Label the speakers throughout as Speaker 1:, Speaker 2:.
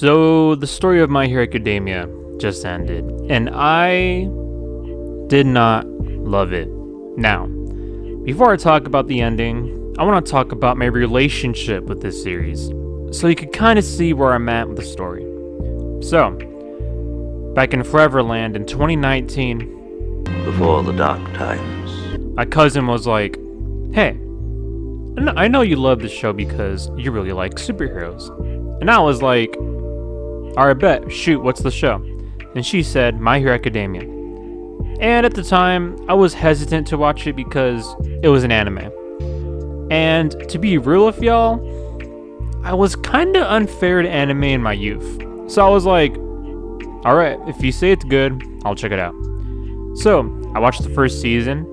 Speaker 1: So, the story of My Hero Academia just ended, and I did not love it. Now, before I talk about the ending, I want to talk about my relationship with this series, so you can kind of see where I'm at with the story. So, back in Foreverland in 2019,
Speaker 2: before the dark times,
Speaker 1: my cousin was like, "Hey, I know you love this show because you really like superheroes." And I was like, "Alright, bet, shoot, what's the show?" And she said, My Hero Academia. And at the time, I was hesitant to watch it because it was an anime. And to be real with y'all, I was kinda unfair to anime in my youth. So I was like, alright, if you say it's good, I'll check it out. So, I watched the first season,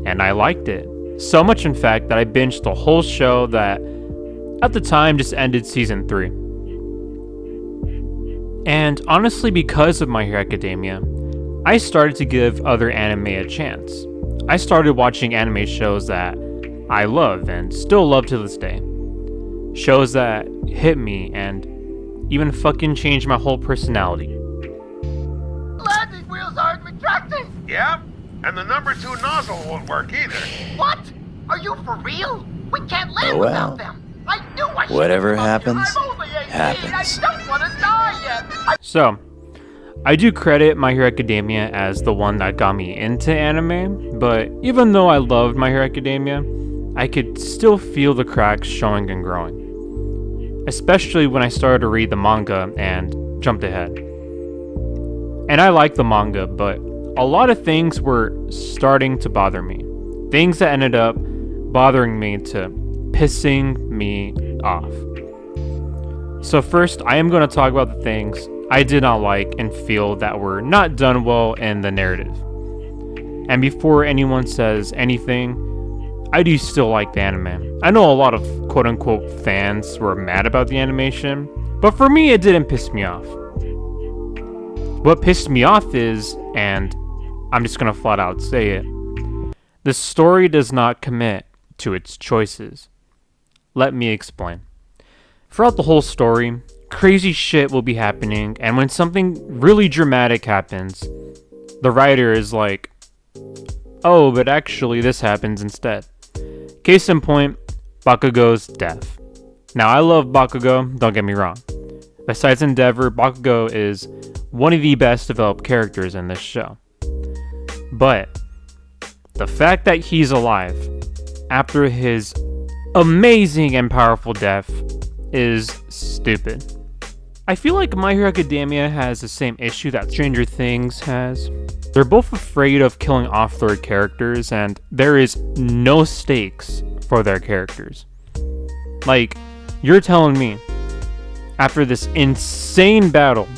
Speaker 1: and I liked it. So much, in fact, that I binged the whole show that, at the time, just ended season 3. And honestly, because of My Hero Academia, I started to give other anime a chance. I started watching anime shows that I love and still love to this day. Shows that hit me and even fucking changed my whole personality.
Speaker 3: Landing wheels aren't retracting!
Speaker 4: Yeah, and the number 2 nozzle won't work either.
Speaker 3: What? Are you for real? We can't live
Speaker 2: Oh, well.
Speaker 3: without them! I knew I should.
Speaker 2: Whatever happens,
Speaker 3: I'm only 18.
Speaker 2: happens.
Speaker 3: I don't want to die yet!
Speaker 1: So, I do credit My Hero Academia as the one that got me into anime, but even though I loved My Hero Academia, I could still feel the cracks showing and growing. Especially when I started to read the manga and jumped ahead. And I like the manga, but a lot of things were starting to bother me. Things that ended up bothering me to pissing me off. So first, I am going to talk about the things I did not like and feel that were not done well in the narrative. And before anyone says anything, I do still like the anime. I know a lot of quote-unquote fans were mad about the animation, but for me it didn't piss me off. What pissed me off is, and I'm just gonna flat out say it, the story does not commit to its choices. Let me explain. Throughout the whole story, crazy shit will be happening, and when something really dramatic happens, the writer is like, oh, but actually this happens instead. Case in point, Bakugo's death. Now, I love Bakugo, don't get me wrong. Besides Endeavor, Bakugo is one of the best developed characters in this show. But the fact that he's alive after his amazing and powerful death is stupid. I feel like My Hero Academia has the same issue that Stranger Things has. They're both afraid of killing off their characters, and there is no stakes for their characters. Like, you're telling me, after this insane battle,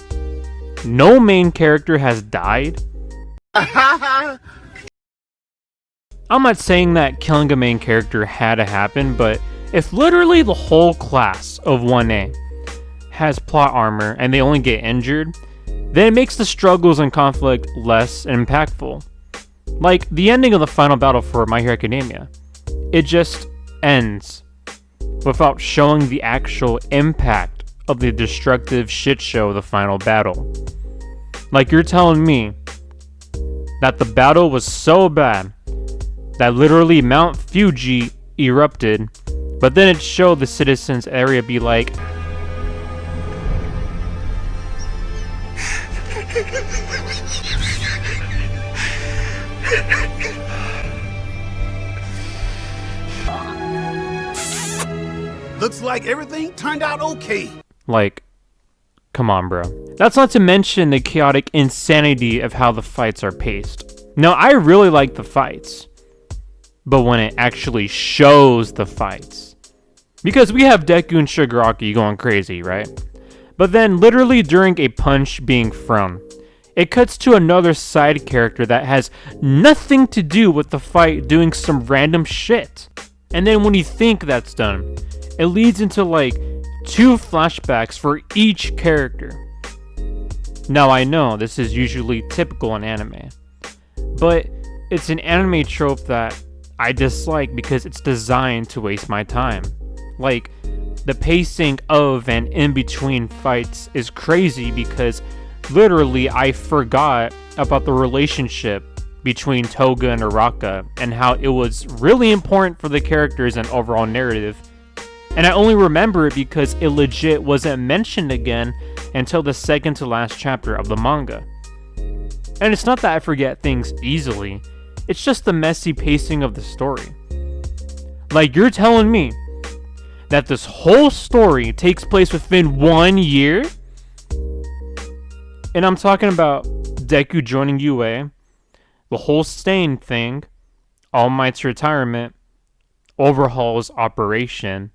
Speaker 1: no main character has died? I'm not saying that killing a main character had to happen, but if literally the whole class of 1A has plot armor and they only get injured, then it makes the struggles and conflict less impactful. Like the ending of the final battle for My Hero Academia. It just ends without showing the actual impact of the destructive shit show of the final battle. Like you're telling me that the battle was so bad that literally Mount Fuji erupted, but then it showed the citizens area be like,
Speaker 5: Looks like everything turned out okay.
Speaker 1: like, come on, bro. That's not to mention the chaotic insanity of how the fights are paced. Now, I really like the fights, but when it actually shows the fights, because we have Deku and Shigaraki going crazy, right? But then literally during a punch being thrown, it cuts to another side character that has nothing to do with the fight doing some random shit. And then when you think that's done, it leads into like 2 flashbacks for each character. Now I know this is usually typical in anime, but it's an anime trope that I dislike because it's designed to waste my time. Like, the pacing of and in between fights is crazy because literally I forgot about the relationship between Toga and Araka and how it was really important for the characters and overall narrative. And I only remember it because it legit wasn't mentioned again until the second to last chapter of the manga. And it's not that I forget things easily, it's just the messy pacing of the story. Like, you're telling me that this whole story takes place within 1 year? And I'm talking about Deku joining UA, the whole Stain thing, All Might's retirement, Overhaul's operation,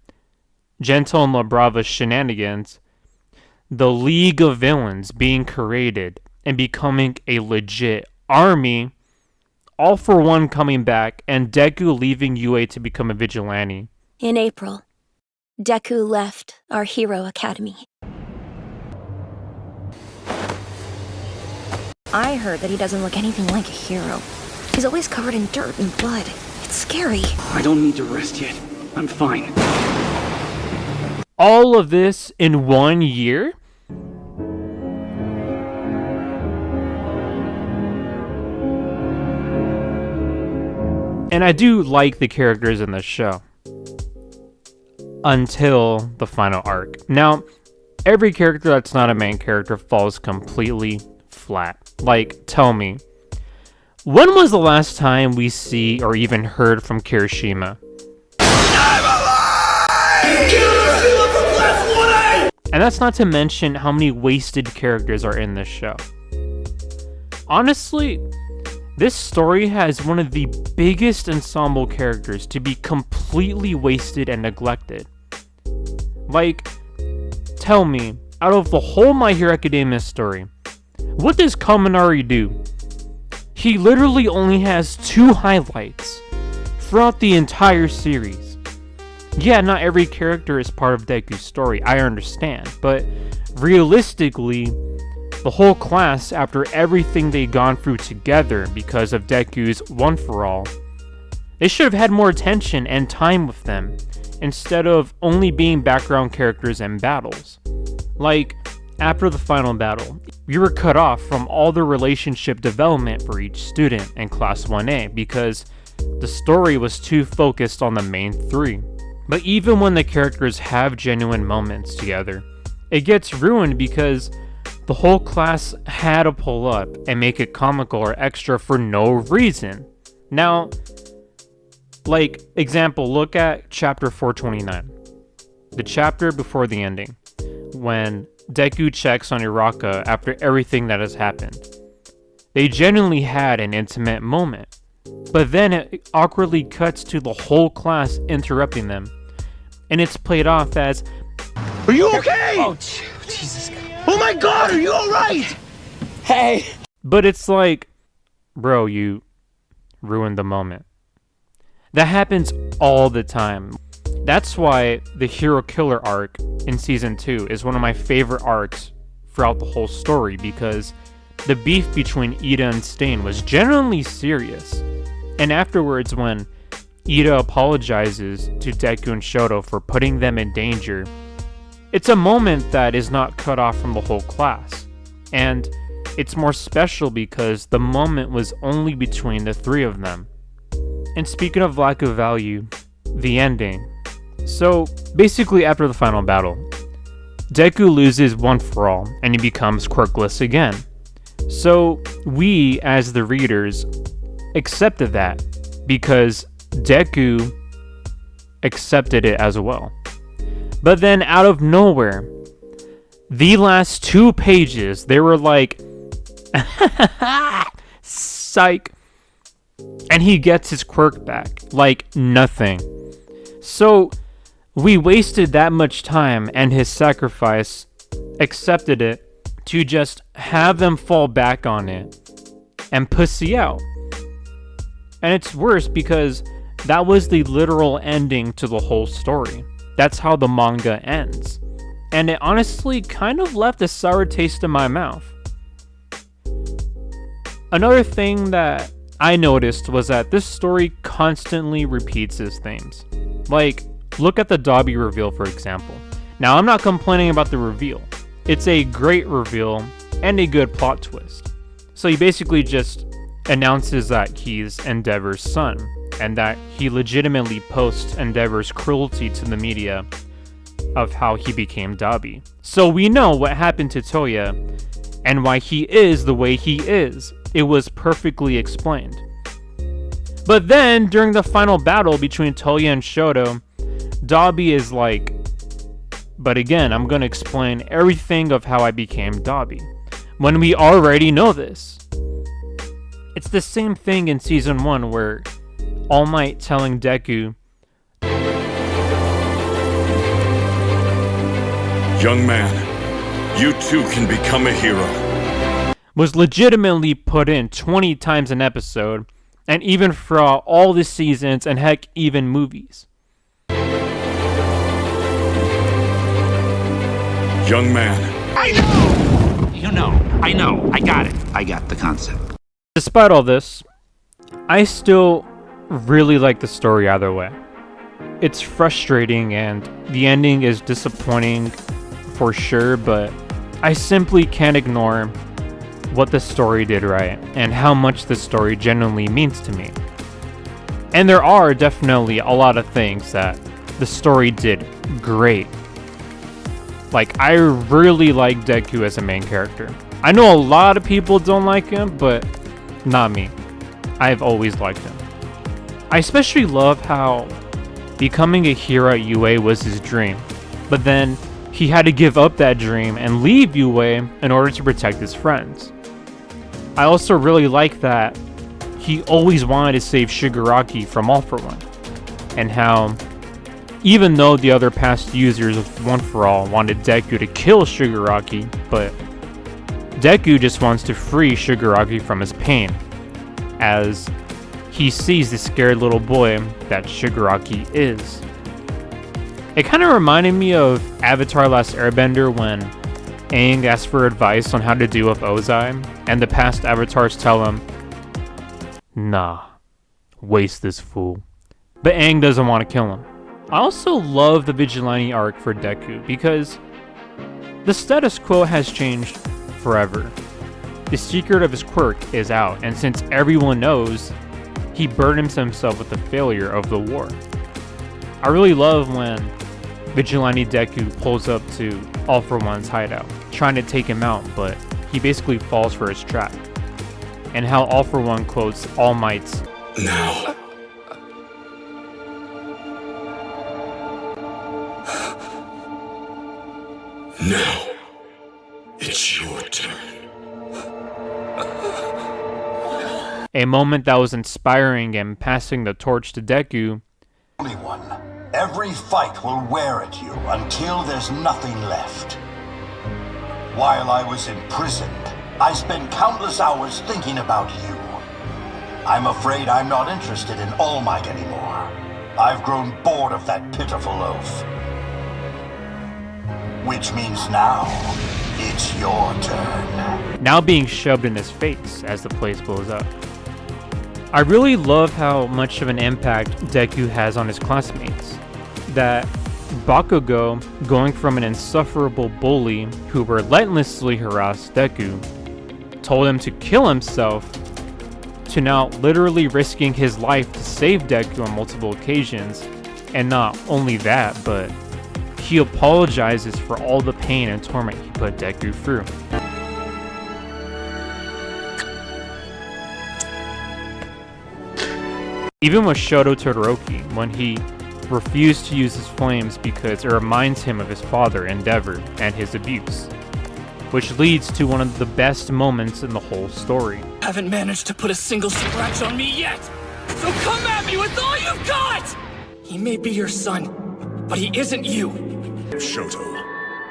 Speaker 1: Gentle and La Brava's shenanigans, the League of Villains being created and becoming a legit army, all for one coming back, and Deku leaving UA to become a vigilante.
Speaker 6: In April, Deku left our hero academy. I heard that he doesn't look anything like a hero. He's always covered in dirt and blood. It's scary.
Speaker 7: I don't need to rest yet. I'm fine.
Speaker 1: All of this in 1 year? And I do like the characters in this show. Until the final arc. Now, every character that's not a main character falls completely flat. Like, tell me, when was the last time we see or even heard from Kirishima? And that's not to mention how many wasted characters are in this show. Honestly, this story has one of the biggest ensemble characters to be completely wasted and neglected. Like, tell me, out of the whole My Hero Academia story, what does Kaminari do? He literally only has 2 highlights throughout the entire series. Yeah, not every character is part of Deku's story, I understand, but realistically, the whole class, after everything they've gone through together because of Deku's One For All, they should have had more attention and time with them, instead of only being background characters in battles. Like, after the final battle, we were cut off from all the relationship development for each student in Class 1A because the story was too focused on the main 3. But even when the characters have genuine moments together, it gets ruined because the whole class had to pull up and make it comical or extra for no reason. Now, like, example, look at chapter 429. The chapter before the ending, when Deku checks on Uraka after everything that has happened. They genuinely had an intimate moment, but then it awkwardly cuts to the whole class interrupting them, and it's played off as,
Speaker 5: Are you okay?
Speaker 7: Oh, Jesus.
Speaker 5: Oh my god, are you alright?
Speaker 7: Hey!
Speaker 1: but it's like, bro, you ruined the moment. That happens all the time. That's why the Hero Killer arc in Season 2 is one of my favorite arcs throughout the whole story, because the beef between Ida and Stain was genuinely serious. And afterwards, when Ida apologizes to Deku and Shoto for putting them in danger, it's a moment that is not cut off from the whole class. And it's more special because the moment was only between the 3 of them. And speaking of lack of value, the ending. So, basically after the final battle, Deku loses One For All, and he becomes quirkless again. So, we, as the readers, accepted that, because Deku accepted it as well. But then, out of nowhere, the last 2 pages, they were like, psych, and he gets his quirk back, like nothing. So, we wasted that much time and his sacrifice, accepted it, to just have them fall back on it and pussy out. And it's worse because that was the literal ending to the whole story. That's how the manga ends. And it honestly kind of left a sour taste in my mouth. Another thing that I noticed was that this story constantly repeats its themes. Like, look at the Dobby reveal, for example. Now, I'm not complaining about the reveal. It's a great reveal and a good plot twist. So he basically just announces that he's Endeavor's son, and that he legitimately posts Endeavor's cruelty to the media of how he became Dabi. So we know what happened to Toya and why he is the way he is. It was perfectly explained. But then, during the final battle between Toya and Shoto, Dabi is like, but again, I'm gonna explain everything of how I became Dabi, when we already know this. It's the same thing in Season 1 where All Might telling Deku,
Speaker 8: "Young man, you too can become a hero,"
Speaker 1: was legitimately put in 20 times an episode, and even throughout all the seasons and heck, even movies.
Speaker 8: "Young man."
Speaker 5: I know!
Speaker 9: You know, I got it. I got the concept.
Speaker 1: Despite all this, I still really like the story either way. It's frustrating and the ending is disappointing for sure, but I simply can't ignore what the story did right and how much the story genuinely means to me. And there are definitely a lot of things that the story did great. Like, I really like Deku as a main character. I know a lot of people don't like him, but not me. I've always liked him. I especially love how becoming a hero at UA was his dream, but then he had to give up that dream and leave UA in order to protect his friends. I also really like that he always wanted to save Shigaraki from All For One, and how even though the other past users of One For All wanted Deku to kill Shigaraki, but Deku just wants to free Shigaraki from his pain, as he sees the scared little boy that Shigaraki is. It kind of reminded me of Avatar Last Airbender when Aang asks for advice on how to deal with Ozai, and the past avatars tell him, "Nah, waste this fool." But Aang doesn't want to kill him. I also love the Vigilante arc for Deku because the status quo has changed forever. The secret of his quirk is out, and since everyone knows, he burdens himself with the failure of the war. I really love when Vigilante Deku pulls up to All For One's hideout, trying to take him out, but he basically falls for his trap. And how All For One quotes All Might's,
Speaker 8: "Now. Now, it's your turn."
Speaker 1: a moment that was inspiring and passing the torch to Deku.
Speaker 10: Only one. Every fight will wear at you until there's nothing left. While I was imprisoned, I spent countless hours thinking about you. I'm afraid I'm not interested in All Might anymore. I've grown bored of that pitiful oaf. Which means now, it's your turn.
Speaker 1: Now being shoved in his face as the place blows up. I really love how much of an impact Deku has on his classmates. That Bakugo, going from an insufferable bully who relentlessly harassed Deku, told him to kill himself, to now literally risking his life to save Deku on multiple occasions. And not only that, but he apologizes for all the pain and torment he put Deku through. Even with Shoto Todoroki, when he refused to use his flames because it reminds him of his father, Endeavor, and his abuse, which leads to one of the best moments in the whole story.
Speaker 7: Haven't managed to put a single scratch on me yet, so come at me with all you've got! He may be your son, but he isn't you.
Speaker 8: Shoto,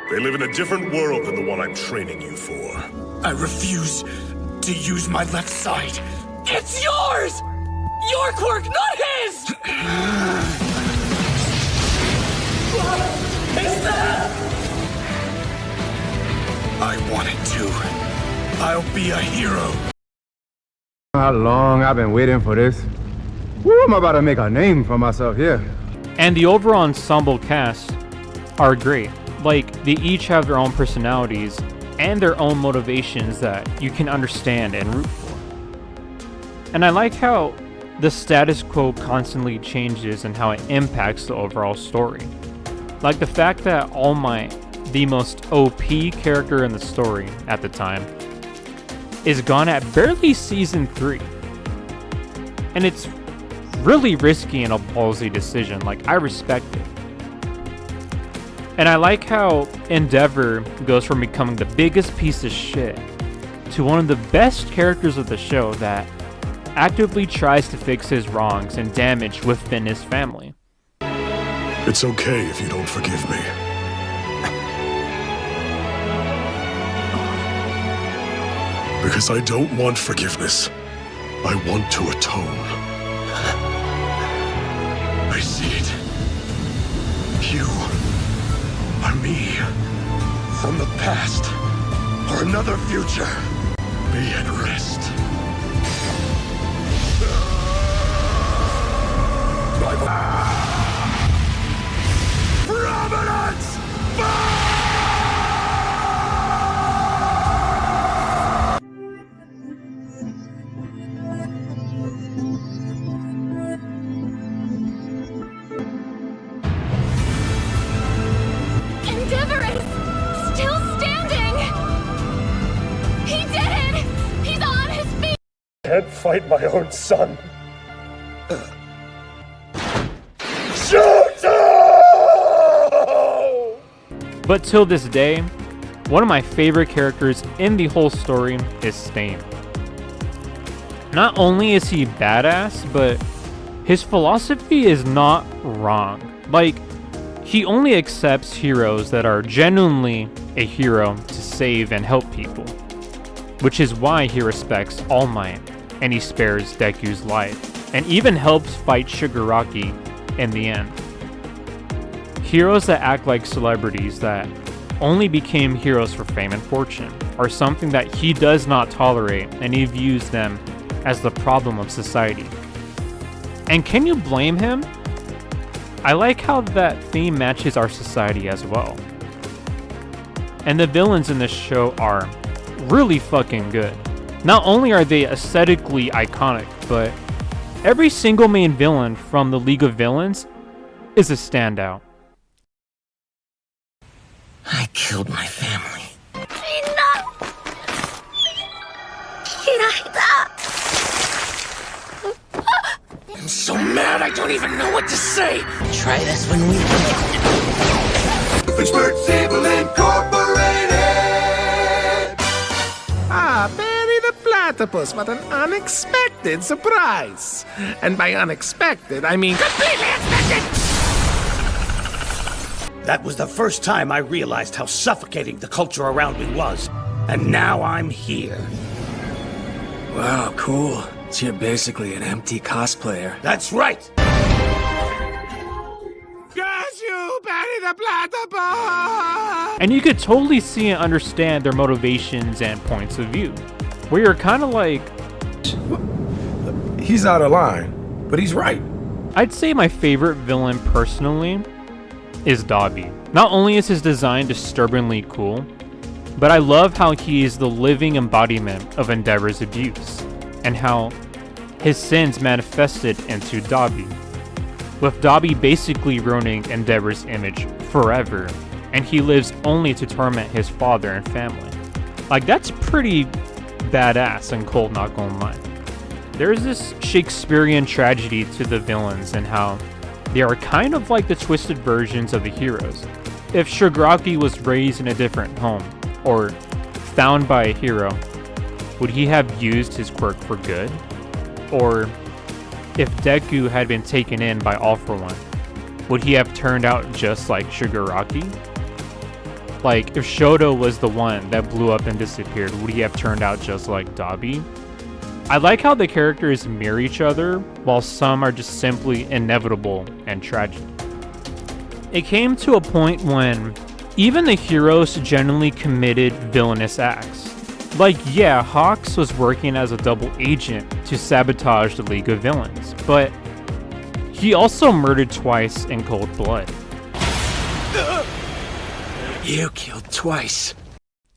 Speaker 8: they live in a different world than the one I'm training you for.
Speaker 7: I refuse to use my left side. It's yours! Your quirk, not his! What is that? I want it to. I'll be a hero.
Speaker 11: How long I've been waiting for this. Woo, I'm about to make a name for myself here.
Speaker 1: And the overall ensemble cast are great. Like, they each have their own personalities and their own motivations that you can understand and root for. And I like how the status quo constantly changes and how it impacts the overall story. Like the fact that All Might, the most OP character in the story at the time, is gone at barely season 3. And it's really risky and a ballsy decision, like I respect it. And I like how Endeavor goes from becoming the biggest piece of shit to one of the best characters of the show that actively tries to fix his wrongs and damage within his family.
Speaker 8: It's okay if you don't forgive me. Because I don't want forgiveness. I want to atone. I see it. You are me. From the past or another future. Be at rest. Providence!
Speaker 6: Endeavor is still standing! He did it! He's on his feet!
Speaker 8: I can't fight my own son.
Speaker 1: But till this day, one of my favorite characters in the whole story is Stain. Not only is he badass, but his philosophy is not wrong. Like, he only accepts heroes that are genuinely a hero to save and help people. Which is why he respects All Might, and he spares Deku's life, and even helps fight Shigaraki in the end. Heroes that act like celebrities that only became heroes for fame and fortune are something that he does not tolerate, and he views them as the problem of society. And can you blame him? I like how that theme matches our society as well. And the villains in this show are really fucking good. Not only are they aesthetically iconic, but every single main villain from the League of Villains is a standout.
Speaker 7: I killed my family. I'm so mad I don't even know what to say. Try this when we
Speaker 5: Pittsburgh Sable Incorporated! Ah, Barry the Platypus, what an unexpected surprise. And by unexpected, I mean completely expected!
Speaker 12: That was the first time I realized how suffocating the culture around me was. And now I'm here.
Speaker 13: Wow, cool. So you're basically an empty cosplayer.
Speaker 12: That's right!
Speaker 5: Got you, Barry the Platypus!
Speaker 1: And you could totally see and understand their motivations and points of view. Where you're kind of like...
Speaker 11: He's out of line, but he's right.
Speaker 1: I'd say my favorite villain personally is Dabi. Not only is his design disturbingly cool, but I love how he is the living embodiment of Endeavor's abuse, and how his sins manifested into Dabi, with Dabi basically ruining Endeavor's image forever, and he lives only to torment his father and family. Like, that's pretty badass and cold, not gonna lie. There's this Shakespearean tragedy to the villains and how they are kind of like the twisted versions of the heroes. If Shigaraki was raised in a different home, or found by a hero, would he have used his quirk for good? Or if Deku had been taken in by All For One, would he have turned out just like Shigaraki? Like, if Shoto was the one that blew up and disappeared, would he have turned out just like Dabi? I like how the characters mirror each other, while some are just simply inevitable and tragic. It came to a point when even the heroes genuinely committed villainous acts. Like, yeah, Hawks was working as a double agent to sabotage the League of Villains, but he also murdered twice in cold blood.
Speaker 13: You killed twice.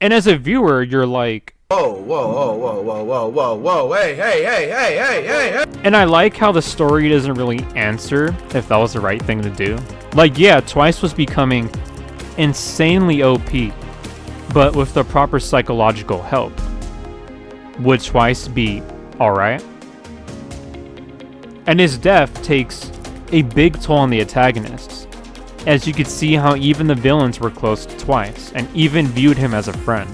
Speaker 1: And as a viewer, you're like,
Speaker 11: Whoa, whoa, whoa, whoa, whoa, whoa, whoa, whoa, hey.
Speaker 1: And I like how the story doesn't really answer if that was the right thing to do. Like, yeah, Twice was becoming insanely OP, but with the proper psychological help, would Twice be alright? And his death takes a big toll on the antagonists, as you could see how even the villains were close to Twice, and even viewed him as a friend.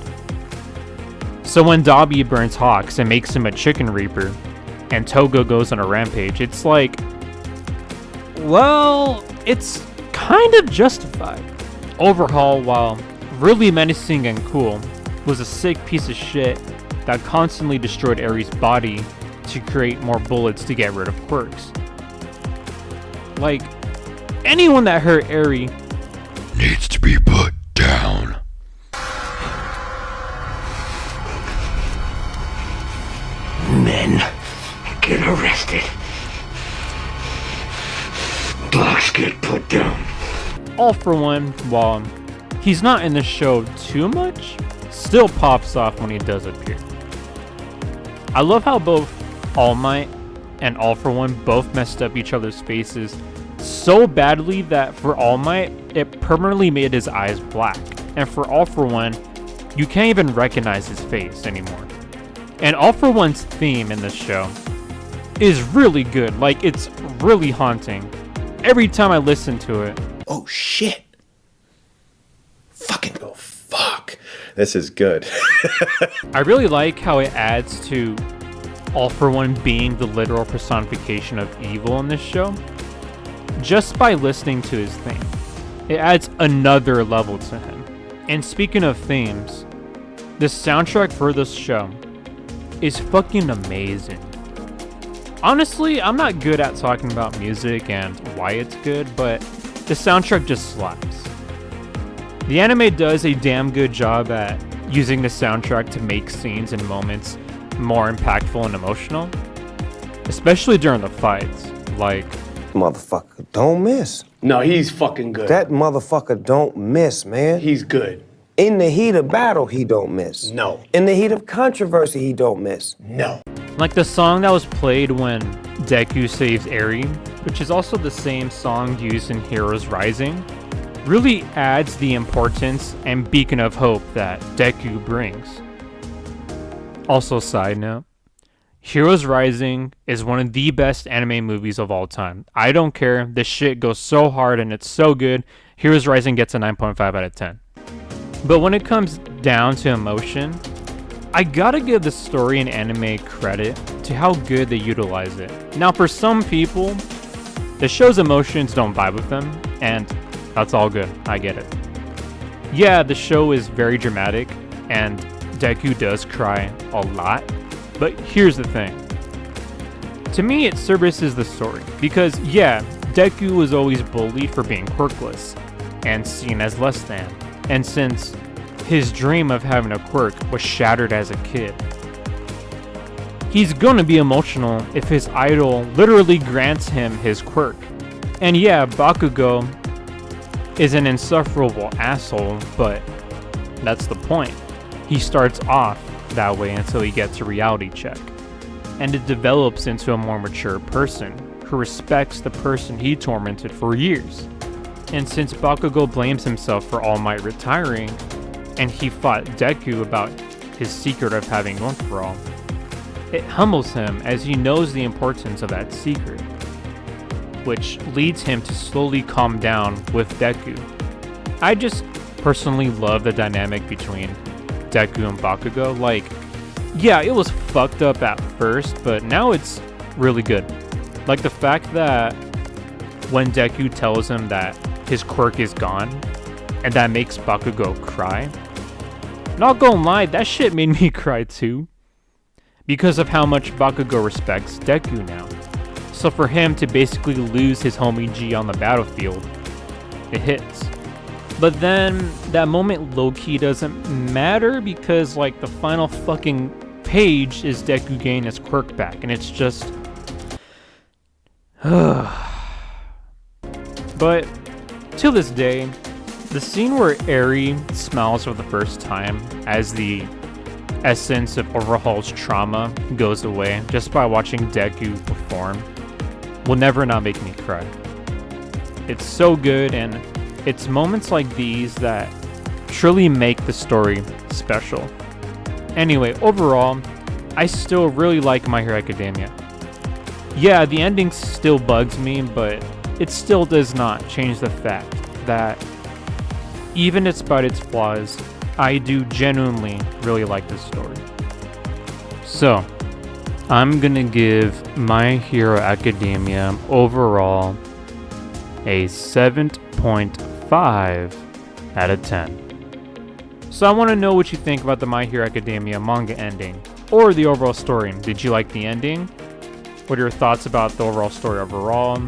Speaker 1: So when Dabi burns Hawks and makes him a chicken reaper, and Togo goes on a rampage, it's like, well, it's kind of justified. Overhaul, while really menacing and cool, was a sick piece of shit that constantly destroyed Eri's body to create more bullets to get rid of quirks. Like, anyone that hurt Eri
Speaker 8: needs to be put down.
Speaker 12: Men get arrested. Dogs get put down.
Speaker 1: All For One, while he's not in the show too much, still pops off when he does appear. I love how both All Might and All For One both messed up each other's faces so badly that for All Might, it permanently made his eyes black, and for All For One, you can't even recognize his face anymore. And All For One's theme in this show is really good, like it's really haunting. Every time I listen to it.
Speaker 14: Oh shit. Fucking go fuck. This is good.
Speaker 1: I really like how it adds to All For One being the literal personification of evil in this show. Just by listening to his theme, it adds another level to him. And speaking of themes, the soundtrack for this show is fucking amazing. Honestly, I'm not good at talking about music and why it's good, but the soundtrack just slaps. The anime does a damn good job at using the soundtrack to make scenes and moments more impactful and emotional, especially during the fights. Like,
Speaker 11: Motherfucker don't miss.
Speaker 13: No, he's fucking good.
Speaker 11: That motherfucker don't miss, man.
Speaker 13: He's good.
Speaker 11: In the heat of battle, he don't miss.
Speaker 13: No.
Speaker 11: In the heat of controversy, he don't miss.
Speaker 13: No.
Speaker 1: like the song that was played when Deku saves Eri, which is also the same song used in Heroes Rising, really adds the importance and beacon of hope that Deku brings. Also, side note, Heroes Rising is one of the best anime movies of all time. I don't care, this shit goes so hard and it's so good. Heroes Rising gets a 9.5 out of 10. But when it comes down to emotion, I gotta give the story and anime credit to how good they utilize it. Now for some people, the show's emotions don't vibe with them, and that's all good, I get it. Yeah, the show is very dramatic, and Deku does cry a lot, but here's the thing. To me, it services the story, because yeah, Deku was always bullied for being quirkless, and seen as less than, and since his dream of having a quirk was shattered as a kid, he's gonna be emotional if his idol literally grants him his quirk. And yeah, Bakugo is an insufferable asshole, but that's the point. He starts off that way until he gets a reality check, and it develops into a more mature person who respects the person he tormented for years. And since Bakugo blames himself for All Might retiring, and he fought Deku about his secret of having One for All, it humbles him as he knows the importance of that secret, which leads him to slowly calm down with Deku. I just personally love the dynamic between Deku and Bakugo. Like, yeah, it was fucked up at first, but now it's really good. Like the fact that when Deku tells him that his quirk is gone, and that makes Bakugo cry. Not gonna lie, that shit made me cry too, because of how much Bakugo respects Deku now. So for him to basically lose his homie G on the battlefield, it hits. But then that moment low-key doesn't matter, because like the final fucking page is Deku getting his quirk back, and it's just but till this day, The scene where Eri smiles for the first time as the essence of Overhaul's trauma goes away just by watching Deku perform will never not make me cry. It's so good, and it's moments like these that truly make the story special. Anyway, overall, I still really like My Hero Academia. Yeah, the ending still bugs me, but it still does not change the fact that even despite its flaws, I do genuinely really like this story. So, I'm gonna give My Hero Academia overall a 7.5 out of 10. So I want to know what you think about the My Hero Academia manga ending, or the overall story. Did you like the ending? What are your thoughts about the overall story overall?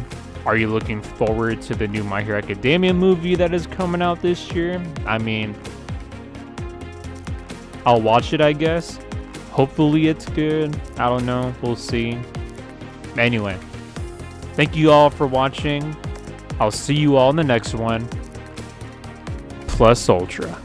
Speaker 1: Are you looking forward to the new My Hero Academia movie that is coming out this year? I mean, I'll watch it, I guess. Hopefully it's good. I don't know. We'll see. Anyway, thank you all for watching. I'll see you all in the next one. Plus Ultra.